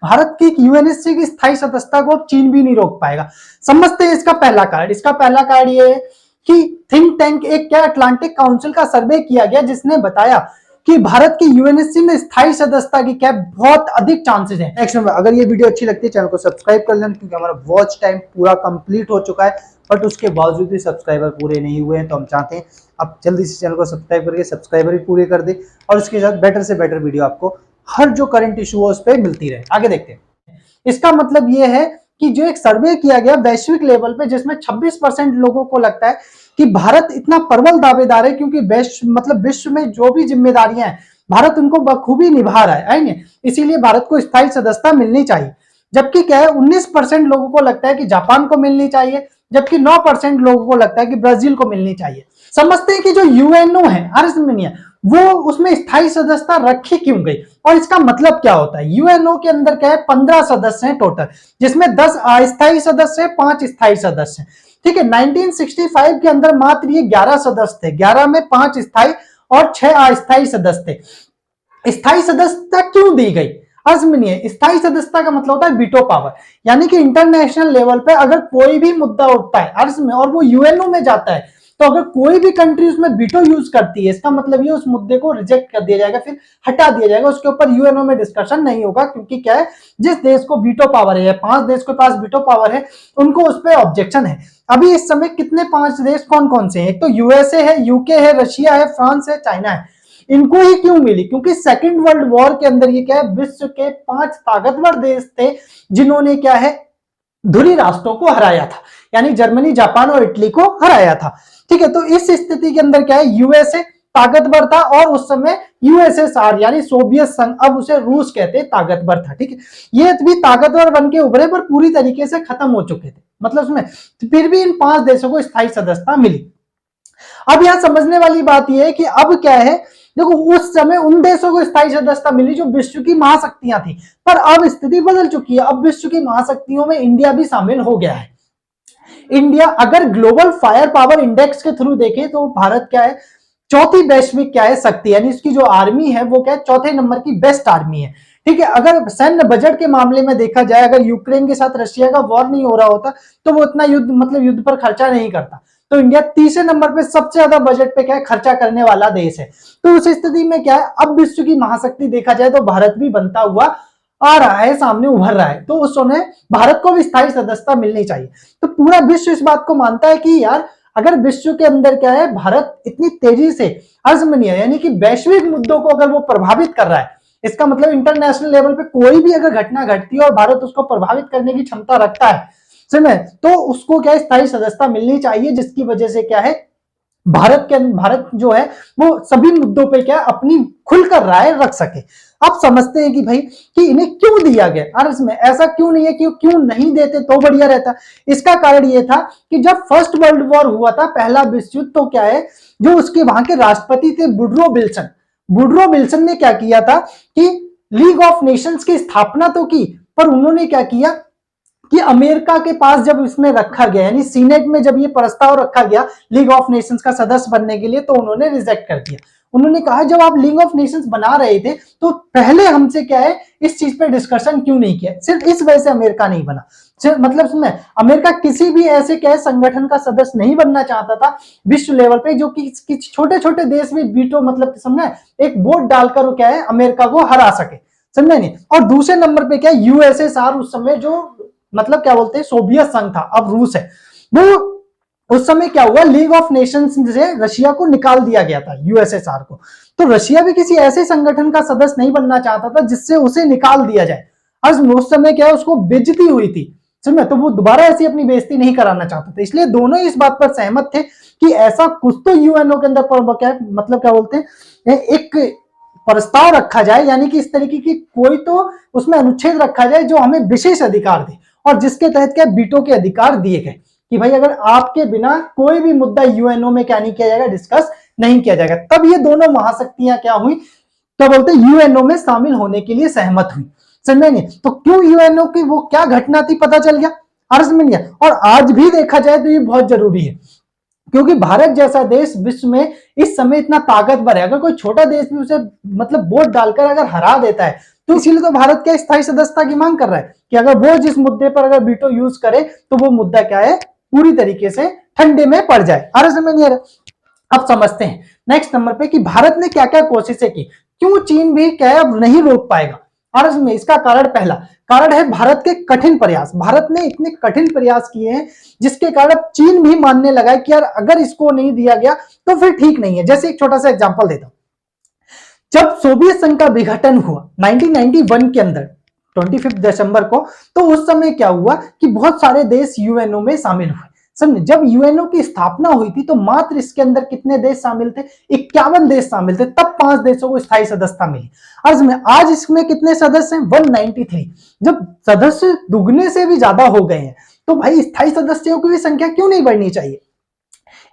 भारत की यूएनएससी की स्थायी सदस्यता को अब चीन भी नहीं रोक पाएगा। समझते हैं इसका पहला कार्ड। इसका पहला कार्ड ये है कि थिंक टैंक एक क्या अटलांटिक काउंसिल का सर्वे किया गया जिसने बताया कि भारत की यूएनएससी में स्थायी सदस्यता की क्या बहुत अधिक चांसेस है। नेक्स्ट नंबर, अगर ये वीडियो अच्छी लगती है चैनल को सब्सक्राइब कर लेना, क्योंकि हमारा वॉच टाइम पूरा कंप्लीट हो चुका है, बट उसके बावजूद भी सब्सक्राइबर पूरे नहीं हुए हैं। तो हम चाहते हैं आप जल्दी से चैनल को सब्सक्राइब करके सब्सक्राइबर भी पूरे कर दे, और उसके साथ बेटर से बेटर वीडियो आपको हर जो करंट इशू है उस पर मिलती रहे। आगे देखते हैं। इसका मतलब यह है कि जो एक सर्वे किया गया वैश्विक लेवल पे, जिसमें 26% लोगों को लगता है कि भारत इतना प्रबल दावेदार है, क्योंकि विश्व में जो भी जिम्मेदारियां हैं भारत उनको बखूबी निभा रहा है, इसीलिए भारत को स्थायी सदस्यता मिलनी चाहिए। जबकि क्या है 19% लोगों को लगता है कि जापान को मिलनी चाहिए, जबकि 9% लोगों को लगता है कि ब्राजील को मिलनी चाहिए। समझते हैं कि जो यूएनओ है आर्मेनिया, वो उसमें स्थायी सदस्यता रखी क्यों गई और इसका मतलब क्या होता है। यूएनओ के अंदर क्या है 15 सदस्य हैं टोटल, जिसमें 10 अस्थायी सदस्य हैं, 5 स्थायी सदस्य हैं। ठीक है, 1965 के अंदर मात्र ये 11 सदस्य थे, 11 में 5 स्थायी और 6 अस्थायी सदस्य थे। स्थायी सदस्यता क्यों दी गई? अर्जमनीय स्थायी सदस्यता का मतलब होता है वीटो पावर, यानी कि इंटरनेशनल लेवल पे अगर कोई भी मुद्दा उठता है अर्ज में और वो यूएनओ में जाता है, तो अगर कोई भी कंट्री उसमें वीटो यूज करती है, इसका मतलब ये उस मुद्दे को रिजेक्ट कर दिया जाएगा, फिर हटा दिया जाएगा, उसके ऊपर यूएनओ में डिस्कशन नहीं होगा। क्योंकि क्या है, जिस देश को वीटो पावर है, 5 देश के पास वीटो पावर है, उनको उस पर ऑब्जेक्शन है। अभी इस समय कितने 5 देश कौन कौन से हैं? एक तो यूएसए है, यूके है, रशिया है, फ्रांस है, चाइना है। इनको ही क्यों मिली? क्योंकि सेकेंड वर्ल्ड वॉर के अंदर ये क्या है, विश्व के 5 ताकतवर देश थे जिन्होंने क्या है धुरी राष्ट्रों को हराया था, यानी जर्मनी, जापान और इटली को हराया था। ठीक है, तो इस स्थिति के अंदर क्या है, यूएसए ताकतवर था और उस समय यूएसएसआर यानी सोवियत संघ, अब उसे रूस कहते, ताकतवर था। ठीक है, ये भी ताकतवर बन के उभरे पर पूरी तरीके से खत्म हो चुके थे, मतलब उसमें फिर भी इन 5 देशों को स्थायी सदस्यता मिली। अब यहां समझने वाली बात यह है कि अब क्या है, देखो उस समय उन देशों को स्थायी सदस्यता मिली जो विश्व की महाशक्तियां थी, पर अब स्थिति बदल चुकी है। अब विश्व की महाशक्तियों में इंडिया भी शामिल हो गया है। इंडिया अगर ग्लोबल फायर पावर इंडेक्स के थ्रू देखे तो भारत क्या है, चौथी वैश्विक क्या है शक्ति, यानी इसकी जो आर्मी है वो क्या है, चौथे नंबर की बेस्ट आर्मी है। ठीक है, अगर सैन्य बजट के मामले में देखा जाए, अगर यूक्रेन के साथ रशिया का वॉर नहीं हो रहा होता तो वो इतना युद्ध पर खर्चा नहीं करता, तो इंडिया तीसरे नंबर पे सबसे ज्यादा बजट पे क्या है खर्चा करने वाला देश है। तो उस स्थिति में क्या है, अब विश्व की महाशक्ति देखा जाए तो भारत भी बनता हुआ आ रहा है, सामने उभर रहा है, तो उस समय भारत को भी स्थायी सदस्यता मिलनी चाहिए। तो पूरा विश्व इस बात को मानता है कि यार अगर विश्व के अंदर क्या है भारत इतनी तेजी से अर्जमनीय यानी कि वैश्विक मुद्दों को अगर वो प्रभावित कर रहा है, इसका मतलब इंटरनेशनल लेवल पे कोई भी अगर घटना घटती है और भारत उसको प्रभावित करने की क्षमता रखता है समझ, तो उसको क्या स्थायी सदस्यता मिलनी चाहिए, जिसकी वजह से क्या है भारत जो है वो सभी मुद्दों पे क्या अपनी खुलकर राय रख सके। अब समझते हैं कि भाई कि इन्हें क्यों दिया गया, और इसमें ऐसा क्यों नहीं है कि क्यों नहीं देते तो बढ़िया रहता। इसका कारण ये था कि जब फर्स्ट वर्ल्ड वॉर हुआ था, पहला विश्व युद्ध, तो क्या है जो उसके वहां के राष्ट्रपति थे वुडरो विल्सन ने क्या किया था कि लीग ऑफ नेशंस की स्थापना तो की, पर उन्होंने क्या किया कि अमेरिका के पास जब इसमें रखा गया, यानी सीनेट में जब ये प्रस्ताव रखा गया लीग ऑफ नेशंस का सदस्य बनने के लिए, तो उन्होंने रिजेक्ट कर दिया। उन्होंने कहा जब आप लीग ऑफ नेशंस बना रहे थे तो पहले हमसे क्या है इस चीज पे डिस्कशन क्यों नहीं किया। सिर्फ इस वजह से अमेरिका नहीं बना, मतलब सुनना, अमेरिका किसी भी ऐसे क्या संगठन का सदस्य नहीं बनना चाहता था विश्व लेवल पे जो कि छोटे छोटे देश में वीटो मतलब समझे एक वोट डालकर वो क्या है अमेरिका को हरा सके, समझे नहीं। और दूसरे नंबर पे क्या यूएसएसआर उस समय जो मतलब क्या बोलते हैं सोवियत संघ था, अब रूस है, वो उस समय क्या हुआ लीग ऑफ नेशंस से रशिया को निकाल दिया गया था यूएसएसआर को। तो रशिया भी किसी ऐसे संगठन का सदस्य नहीं बनना चाहता था जिससे उसे निकाल दिया जाए। अब उस समय क्या है उसको बेइज्जती हुई थी समझे, तो वो दोबारा ऐसी अपनी बेइज्जती नहीं कराना चाहता था, इसलिए दोनों इस बात पर सहमत थे कि ऐसा कुछ तो यूएनओ के अंदर क्या मतलब क्या बोलते हैं एक प्रस्ताव रखा जाए, यानी कि इस तरीके की कोई तो उसमें अनुच्छेद रखा जाए जो हमें विशेष अधिकार दे और जिसके तहत क्या वीटो के अधिकार दिए गए कि भाई अगर आपके बिना कोई भी मुद्दा यूएनओ में क्या नहीं किया जाएगा, डिस्कस नहीं किया जाएगा। तब ये दोनों महाशक्तियां क्या हुई, क्या बोलते हैं यूएनओ में शामिल होने के लिए सहमत हुई, समझे नहीं। तो क्यों यूएनओ की वो क्या घटना थी पता चल गया, अर्ज में गया। और आज भी देखा जाए तो ये बहुत जरूरी है क्योंकि भारत जैसा देश विश्व में इस समय इतना ताकतवर है, अगर कोई छोटा देश भी उसे मतलब वोट डालकर अगर हरा देता है तो इसीलिए तो भारत क्या स्थायी सदस्यता की मांग कर रहा है कि अगर वो जिस मुद्दे पर अगर वीटो यूज करे तो वो मुद्दा क्या है, पूरी तरीके से ठंडे में पड़ जाए। आ रहा समझ नहीं आ रहा? अब समझते हैं नेक्स्ट नंबर पे कि भारत ने क्या क्या कोशिशें की, क्यों चीन भी क्या है अब नहीं रोक पाएगा। और इसमें इसका कारण, पहला कारण है भारत के कठिन प्रयास। भारत ने इतने कठिन प्रयास किए हैं जिसके कारण अब चीन भी मानने लगा है कि यार अगर इसको नहीं दिया गया तो फिर ठीक नहीं है। जैसे एक छोटा सा एग्जांपल देता हूं, जब सोवियत संघ का विघटन हुआ 1991 के अंदर 25 दिसंबर को, तो उस समय क्या हुआ कि बहुत सारे देश यूएनओ में शामिल हुए। समझे, जब यूएनओ की स्थापना हुई थी तो मात्र इसके अंदर कितने देश शामिल थे, 51 देश शामिल थे, तब 5 देशों को स्थायी सदस्यता मिली। आज इसमें कितने सदस्य हैं, 193। जब सदस्य दुगने से भी ज्यादा हो गए हैं तो भाई स्थायी सदस्यों की भी संख्या क्यों नहीं बढ़नी चाहिए।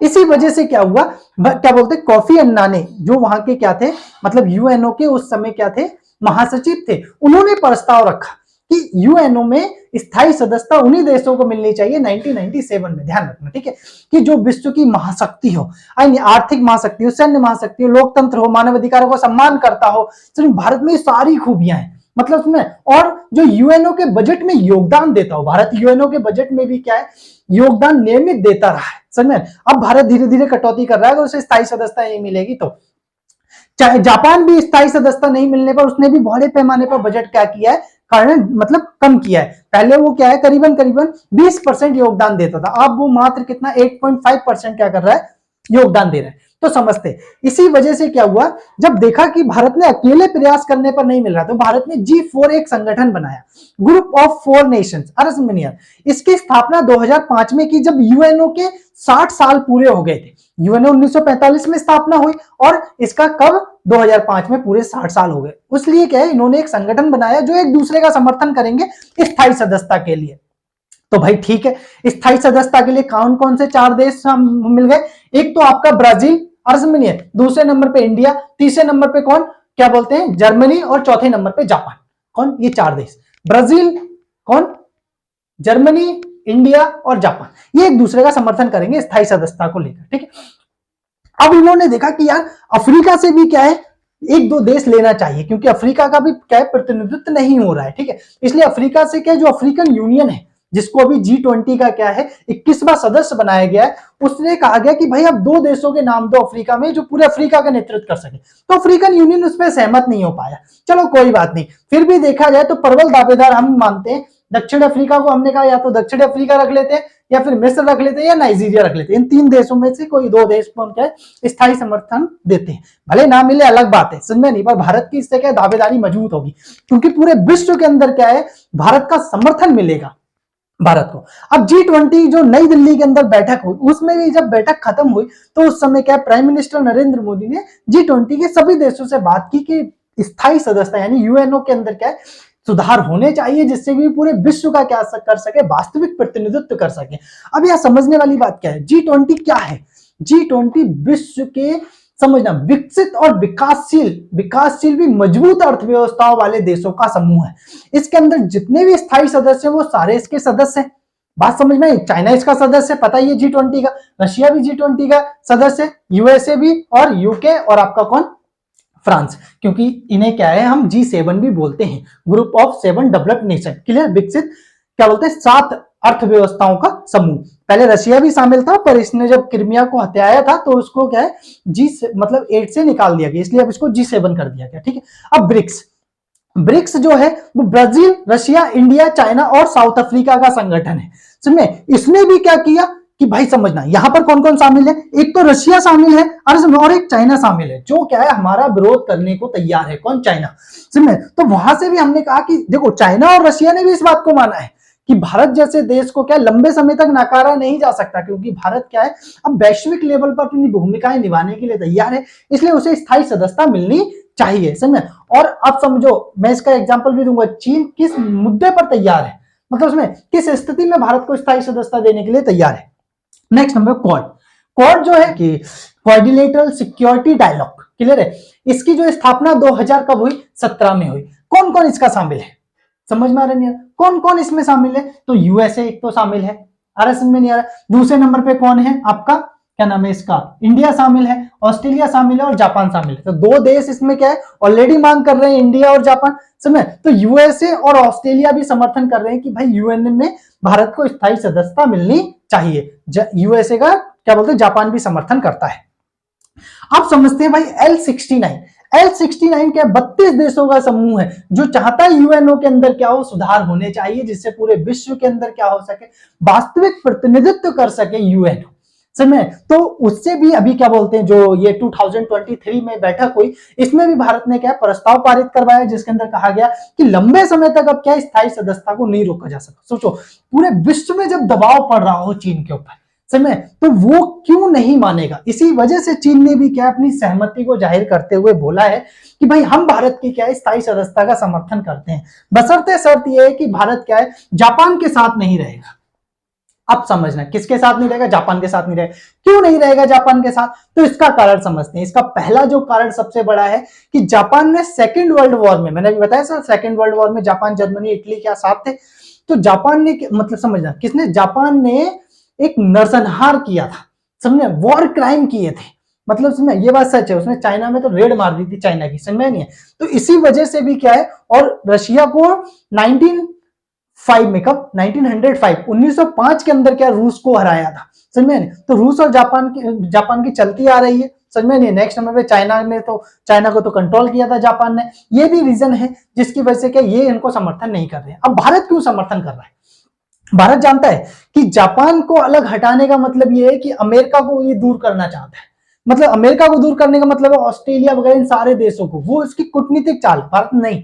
इसी वजह से क्या हुआ, क्या बोलते कोफी अन्ना ने, जो वहां के क्या थे, मतलब यूएनओ के उस समय क्या थे, महासचिव थे, उन्होंने प्रस्ताव रखा कि यूएनओ में स्थायी सदस्यता उन्हीं देशों को मिलनी चाहिए 1997 में। ध्यान रखना, ठीक है, कि जो विश्व की महाशक्ति हो, आर्थिक महाशक्ति हो, सैन्य महाशक्ति हो, लोकतंत्र हो, मानव अधिकारों को सम्मान करता हो। भारत में सारी खूबियां हैं, मतलब उसमें, और जो यूएनओ के बजट में योगदान देता हो, भारत यूएनओ के बजट में भी क्या है, योगदान नियमित देता रहा है। समझ में, अब भारत धीरे धीरे कटौती कर रहा है, अगर उसे स्थायी सदस्यता नहीं मिलेगी तो। चाहे जापान भी स्थायी सदस्यता नहीं मिलने पर उसने भी बड़े पैमाने पर बजट क्या किया है, कारण मतलब कम किया है। पहले वो क्या है, करीबन 20% योगदान देता था, अब वो मात्र कितना 8.5% क्या कर रहा है, योगदान दे रहा है। तो समझते, इसी वजह से क्या हुआ, जब देखा कि भारत ने अकेले प्रयास करने पर नहीं मिल रहा तो भारत ने G4 एक संगठन बनाया, ग्रुप ऑफ 4 नेशंस। इसकी स्थापना 2005 में की, जब यूएनओ के 60 साल पूरे हो गए थे। यूएनओ 1945 में स्थापना हुई और इसका कब 2005 में पूरे 60 साल हो गए। इसलिए क्या है, इन्होंने एक संगठन बनाया जो एक दूसरे का समर्थन करेंगे स्थायी सदस्यता के लिए। तो भाई ठीक है, स्थायी सदस्यता के लिए कौन कौन से 4 देश मिल गए, एक तो आपका ब्राजील, अर्जमेनिया, दूसरे नंबर पे इंडिया, तीसरे नंबर पे कौन, क्या बोलते हैं, जर्मनी, और चौथे नंबर पे जापान। कौन, ये 4 देश, ब्राजील, कौन, जर्मनी, इंडिया और जापान, ये एक दूसरे का समर्थन करेंगे स्थायी सदस्यता को लेकर। ठीक है, अब इन्होंने देखा कि यार अफ्रीका से भी क्या है, 1-2 देश लेना चाहिए, क्योंकि अफ्रीका का भी क्या है, प्रतिनिधित्व नहीं हो रहा है। ठीक है, इसलिए अफ्रीका से क्या, जो अफ्रीकन यूनियन है, जिसको अभी G20 का क्या है 21वां सदस्य बनाया गया है, उसने कहा गया कि भाई अब 2 देशों के नाम दो अफ्रीका में जो पूरे अफ्रीका का नेतृत्व कर सके। तो अफ्रीकन यूनियन उस पर सहमत नहीं हो पाया। चलो कोई बात नहीं, फिर भी देखा जाए तो प्रबल दावेदार हम मानते हैं दक्षिण अफ्रीका को। हमने कहा या तो दक्षिण अफ्रीका रख लेते हैं, या फिर मिस्र रख लेते हैं, या नाइजीरिया रख लेते हैं। इन 3 देशों में से कोई 2 देश को हम क्या स्थायी समर्थन देते हैं, भले ना मिले अलग बात है, समझ में नहीं, पर भारत की इससे क्या दावेदारी मजबूत होगी, क्योंकि पूरे विश्व के अंदर क्या है, भारत का समर्थन मिलेगा भारत को। अब G20 जो नई दिल्ली के अंदर बैठक हुई, उसमें भी जब बैठक खत्म हुई तो उस समय क्या प्राइम मिनिस्टर नरेंद्र मोदी ने G20 के सभी देशों से बात की कि स्थायी सदस्यता यानी यूएनओ के अंदर क्या है, सुधार होने चाहिए, जिससे भी पूरे विश्व का क्या कर सके, वास्तविक प्रतिनिधित्व कर सके। अब यह समझने वाली बात क्या है, G20 क्या है, G20 विश्व के, समझना, विकसित और विकासशील भी मजबूत अर्थव्यवस्थाओं वाले देशों का समूह है। इसके अंदर जितने भी स्थायी सदस्य हैं वो सारे इसके सदस्य हैं। बात समझ में आई, चाइना इसका सदस्य पता ही है G20 का, रशिया भी G20 का सदस्य, यूएसए भी, और यूके, और आपका कौन, फ्रांस, क्योंकि इन्हें क्या है हम G7 भी बोलते हैं, group of 7 developed nation. Clear, विकसित क्या बोलते हैं, 7 अर्थव्यवस्थाओं का समूह। पहले रशिया भी शामिल था, पर इसने जब क्रिमिया को हत्याया था तो उसको क्या है मतलब 8 से निकाल दिया गया, इसलिए अब इसको G7 कर दिया गया। ठीक है, अब ब्रिक्स जो है वो ब्राजील, रशिया, इंडिया, चाइना और साउथ अफ्रीका का संगठन है। समझे, इसने भी क्या किया कि भाई समझना, यहां पर कौन कौन शामिल है, एक तो रशिया शामिल है और एक चाइना शामिल है, जो क्या है हमारा विरोध करने को तैयार है। कौन, चाइना। समझे, तो वहां से भी हमने कहा कि देखो चाइना और रशिया ने भी इस बात को माना है कि भारत जैसे देश को क्या लंबे समय तक नकारा नहीं जा सकता, क्योंकि भारत क्या है अब वैश्विक लेवल पर अपनी भूमिकाएं निभाने के लिए तैयार है, इसलिए उसे स्थायी सदस्यता मिलनी चाहिए। समझे, और अब समझो, मैं इसका एग्जांपल भी दूंगा, चीन किस मुद्दे पर तैयार है, मतलब उसमें किस स्थिति में भारत को स्थायी सदस्यता देने के लिए तैयार है। नेक्स्ट नंबर क्वाड जो है कि क्वाड्रिलेटरल सिक्योरिटी डायलॉग। क्लियर है, इसकी जो स्थापना 2000 कब हुई, 17 में हुई। कौन कौन इसका शामिल है, समझ में आ रहा नहीं, कौन कौन इसमें शामिल है, तो यूएसए एक तो शामिल है, समझ में नहीं आ रहा। दूसरे नंबर पे कौन है आपका क्या नाम है इसका, इंडिया शामिल है, ऑस्ट्रेलिया शामिल है और जापान शामिल है। तो दो देश इसमें क्या है ऑलरेडी मांग कर रहे हैं, इंडिया और जापान। समझे? तो यूएसए और ऑस्ट्रेलिया भी समर्थन कर रहे हैं कि भाई यूएन में भारत को स्थायी सदस्यता मिलनी चाहिए। यूएसए का क्या बोलते हैं, जापान भी समर्थन करता है। आप समझते हैं भाई L69 क्या 32 देशों का समूह है जो चाहता है यूएनओ के अंदर क्या हो, सुधार होने चाहिए, जिससे पूरे विश्व के अंदर क्या हो सके, वास्तविक प्रतिनिधित्व कर सके यूएनओ। समझे? तो उससे भी अभी क्या बोलते हैं, जो ये 2023 में बैठक हुई, इसमें भी भारत ने क्या प्रस्ताव पारित करवाया, जिसके अंदर कहा गया कि लंबे समय तक अब क्या स्थायी सदस्यता को नहीं रोका जा सकता। सोचो पूरे विश्व में जब दबाव पड़ रहा हो चीन के ऊपर, समझे, तो वो क्यों नहीं मानेगा। इसी वजह से चीन ने भी क्या अपनी सहमति को जाहिर करते हुए बोला है कि भाई हम भारत की क्या है स्थायी सदस्यता का समर्थन करते हैं, बशर्ते शर्त यह है कि भारत क्या है जापान के साथ नहीं रहेगा। अब समझना किसके साथ नहीं रहेगा, जापान के साथ नहीं रहेगा। क्यों नहीं रहेगा जापान के साथ, तो इसका कारण समझते हैं। इसका पहला जो कारण सबसे बड़ा है कि जापान ने सेकेंड वर्ल्ड वॉर में, मैंने अभी बताया सर, सेकेंड वर्ल्ड वॉर में जापान, जर्मनी, इटली क्या साथ थे। तो जापान ने मतलब समझना किसने, जापान ने एक नरसंहार किया था, समझे, वॉर क्राइम किए थे। मतलब समझे, ये बात सच है, उसने चाइना में तो रेड मार दी थी चाइना की, समझ में नहीं है। तो इसी वजह से भी क्या है, और रशिया को 1905 में, कब 1905 के अंदर क्या रूस को हराया था, समझ में नहीं। तो रूस और जापान की चलती आ रही है, समझ में नहीं। नेक्स्ट नंबर पे चाइना को तो कंट्रोल किया था जापान ने। ये भी रीजन है जिसकी वजह से क्या ये इनको समर्थन नहीं कर रहे। अब भारत क्यों समर्थन कर रहा है, भारत जानता है कि जापान को अलग हटाने का मतलब ये है कि अमेरिका को ये दूर करना चाहता है। मतलब अमेरिका को दूर करने का मतलब है ऑस्ट्रेलिया वगैरह इन सारे देशों को, वो इसकी कूटनीतिक चाल, भारत नहीं।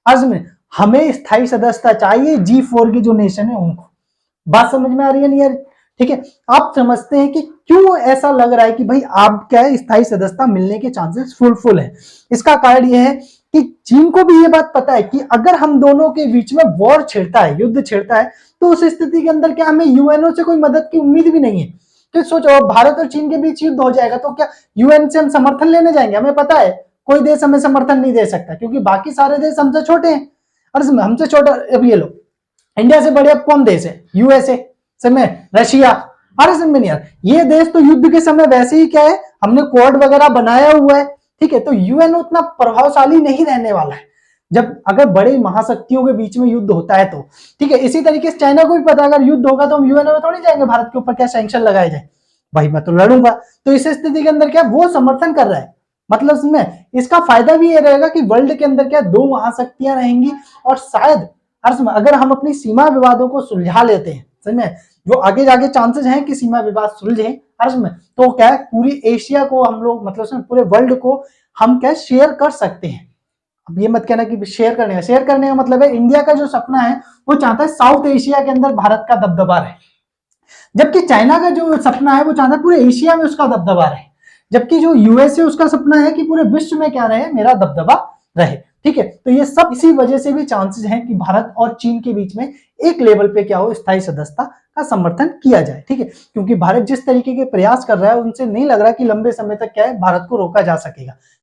आज में हमें स्थायी सदस्यता चाहिए G4 की जो नेशन है उनको। बात समझ में आ रही है नहीं यार? ठीक है, आप समझते हैं कि क्यों ऐसा लग रहा है कि भाई आप क्या है स्थायी सदस्यता मिलने के चांसेस फुल है। इसका कारण यह है कि चीन को भी ये बात पता है कि अगर हम दोनों के बीच में वॉर छिड़ता है, युद्ध छिड़ता है, तो उस स्थिति के अंदर क्या हमें यूएनओ से कोई मदद की उम्मीद भी नहीं है। तो सोचो भारत और चीन के बीच युद्ध हो जाएगा तो क्या यूएन से हम समर्थन लेने जाएंगे? हमें पता है कोई देश हमें समर्थन नहीं दे सकता, क्योंकि बाकी सारे देश हमसे छोटे हैं। और हमसे छोटा, अब ये लो इंडिया से बड़े अब कौन देश है, यूएसए, समय रशिया। अरे समझ नहीं यार, ये देश तो युद्ध के समय वैसे ही क्या है, हमने कोड वगैरह बनाया हुआ है, ठीक है। तो यूएन उतना प्रभावशाली नहीं रहने वाला है जब अगर बड़े महाशक्तियों के बीच में युद्ध होता है तो, ठीक है। इसी तरीके से चाइना को भी पता अगर युद्ध होगा तो हम यूएन में थोड़ी जाएंगे भारत के ऊपर क्या सैंक्शन लगाए जाए, भाई मैं तो लड़ूंगा। तो इस स्थिति के अंदर क्या वो समर्थन कर रहा है, मतलब इसमें इसका फायदा भी ये रहेगा कि वर्ल्ड के अंदर क्या दो महाशक्तियां रहेंगी, और शायद अगर हम अपनी सीमा विवादों को सुलझा लेते हैं, समझ में, जो आगे जाके चांसेस हैं कि सीमा विवाद सुलझे, में तो क्या है पूरी एशिया को हम लोग, मतलब पूरे वर्ल्ड को हम क्या शेयर कर सकते हैं। अब ये मत कहना कि शेयर करने का मतलब है इंडिया का जो सपना है वो चाहता है साउथ एशिया के अंदर भारत का दबदबा रहे, जबकि चाइना का जो सपना है वो चाहता है पूरे एशिया में उसका दबदबा रहे, जबकि जो यूएस है उसका सपना है कि पूरे विश्व में क्या रहे, मेरा दबदबा रहे, ठीक है। तो ये सब इसी वजह से भी चांसेस हैं कि भारत और चीन के बीच में एक लेवल पे क्या हो, स्थायी सदस्यता का समर्थन किया जाए, ठीक है। क्योंकि भारत जिस तरीके के प्रयास कर रहा है उनसे नहीं लग रहा कि लंबे समय तक क्या है भारत को रोका जा सकेगा।